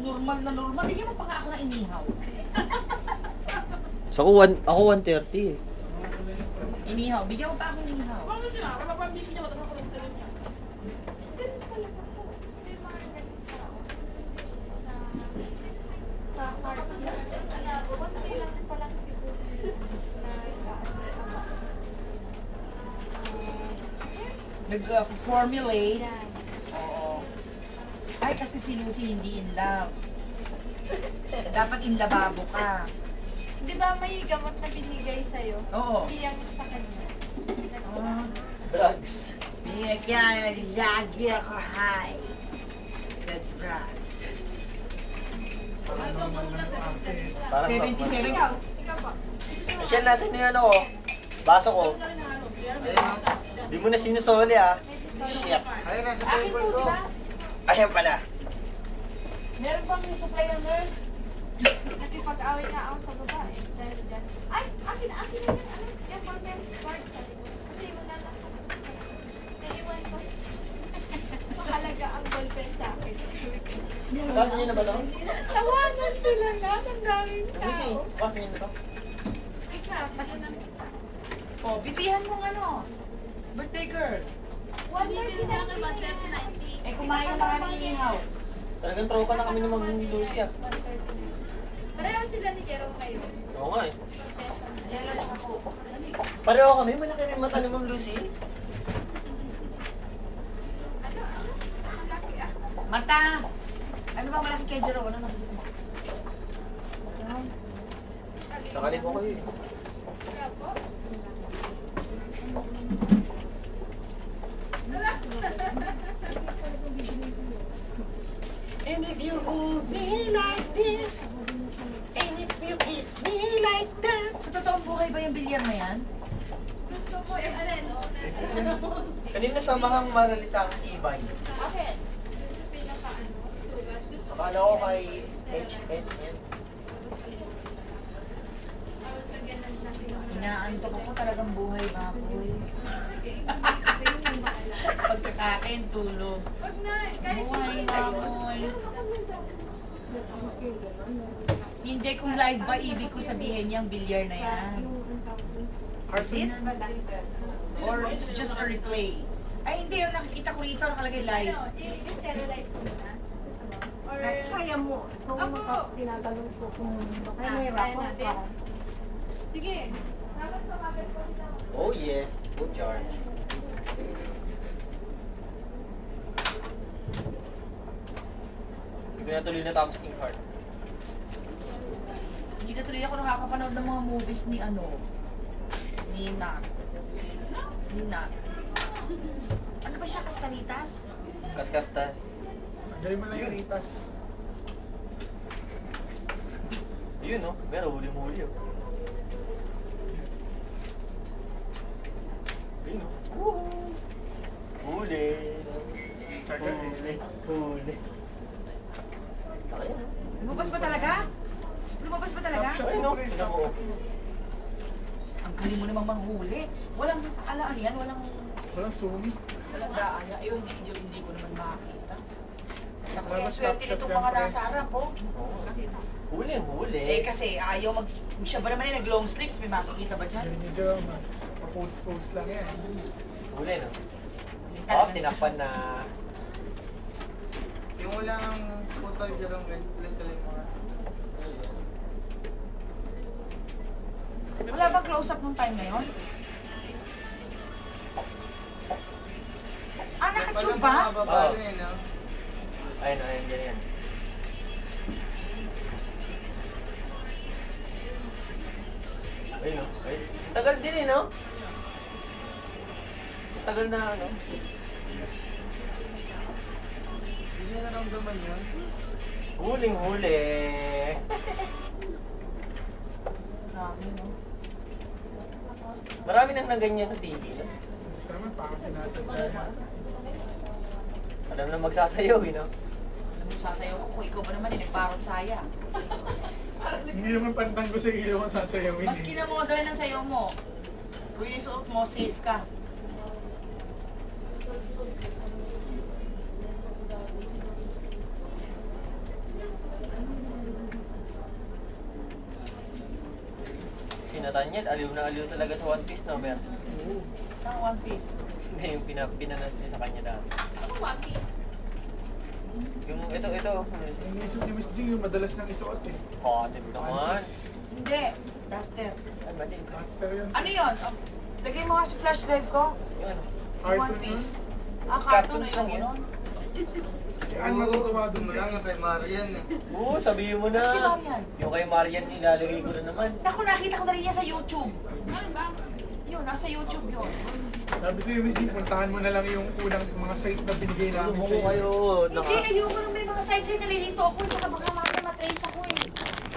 Normal na normal. Bigyan mo pa nga ako ng inihaw. So, ako 130 eh. Inihaw. Bigyan mo pa ako ng inihaw. Bakit siya? Wala pa ang niya, wala pa cholesterol niya. Sa heart niya. One day lang pala Nag-formulate. Oo. Ay, kasi si Lucy hindi in love. Dapat in lababo ka. Di ba may gamot na binigay sa'yo? Oo. Hindi yan sa kanya. Drugs. Kaya lagi ako high sa drugs. Parang 77. Ikaw po. Michelle, nasan na yan ako? Baso ko. Ayun. Di mo na sinusoli ah. Shit. Ayun, nasa Akin table po, ko. di ba? Ayan pala. Meron bang supply ng nurse? Nakipag-away na ako sa babae. Dahil dyan. Ay, akin na yan. Ano? Yan, ballpen. Card. Kasi wala na. Naiwan ko. Mahalaga ang ballpen sa akin. Baso niyo na ba ito? Tawanan sila na. Ang daming Lucy, tao. baso niyo na ito? Ikaw, pati na. Oh, bibihan mo ano? Birthday girl. 130 na lang 130. Eh, kumain na maraming inihaw. Talagang tropa na kami ni Ma'am Lucy ah. Pareho sila ni Jerome kayo. Oo nga eh. Yellow tsaka po. Pareho kami, malaki rin mata ni Ma'am Lucy. Ang laki ah. Mata! Ano ba malaki kay Jero? Ano nakikita mo? Sakali po kayo eh. Kaya po. And if you hold me like this, and if you kiss me like that. Sa totoong buhay ba yung bilyar na yan? Gusto mo yung alin? Kanina sa mga maralitang ibay. Bakit? Pinaka-ano? Sugat? Akala ko kay HNN. Inaantok ako talagang buhay baboy. Pagkakain, tulog. Wag na. Kahit Buhay baboy. Hindi kung live ba, ibig ko sabihin yung bilyar na yan. Is it? Or it's just a replay? Ay, hindi. Yung nakikita ko rito, nakalagay live. Ano? I-sterilize mo na? Or... Kaya mo, kung Ako. tinatanong ko kung baka Ah, may kaya rapor natin. ka. Sige. Dapat tumagay po sila. Oh yeah, good charge. Hindi ko na tuloy natapos King Heart. Hindi na tuloy ako nakakapanood ng mga movies ni ano, ni Nat. Ni Nat. Ano ba siya, Castanitas? Kaskastas. Dali mo lang yung ritas. Yun no, pero huli-huli oh. Ayun no. Huli. Huli. Huli. Kaya. Lumabas ba talaga? Lumabas ba talaga? Ayun no, tignan mo. Ang galing mo namang manghuli. Walang alaan yan, walang Walang zoom. daan. Ayun, hindi ko naman makakita. Naku, kaya Mas swerte snapshot nitong yan, mga pre. nasa harap, oh. Huli-huli. Eh, kasi ayaw siya ba naman nag-long sleeves? May makikita ba dyan? Yun yung joke. Pa-post-post lang yan. Huli no. Hindi Oh, talaga tinapan na. Yung walang photo dyan lang, lang mga. Wala bang close-up nung time na yun? Ah, naka-tube ba? Oo. Eh, no? Ayun no, ayun, ganyan. Ayun no. Ayun. Tagal din eh no? Tagal na ano. Hindi niya naramdaman yun. Huling-huli. Marami, no? Marami nang naganyan sa TV, no? Gusto naman, parang sinasadya yan. Alam na magsasayaw, eh, no? Alam mo, sasayaw ako. Ikaw ba naman, nagparot saya. Hindi naman pantang ko sa ilaw ang sasayawin. Mas kinamodel ng sayaw mo. Kung yung suot mo, safe ka. Nathaniel, aliw na aliw talaga sa One Piece, no, Mer? Sa One Piece. Hindi, yung pinanat niya sa kanya dati. Ano One Piece? Yung ito. Yung isuot ni Miss G, yung madalas nang isuot eh. Cotton naman. Hindi. Duster. Ay, mali. Master yun. Ano yun? Lagay mo nga sa flash drive ko. Yung ano? Yung Cartoon One Piece. yun. Ah, Cartoons cartoon lang na yun. yun. Si Ann matutuwa dun siya. kay Marian eh. Oo, sabihin mo na. Si Marian. Yung kay Marian, ilalagay ko na naman. Naku, nakita ko na rin niya sa YouTube. Yun, nasa YouTube yun. Sabi sa'yo, Miss G, puntahan mo na lang yung unang mga site na binigay namin Ano mo sa'yo. kayo? Hindi, ayoko nang may mga side-side nalilito ako. Tsaka baka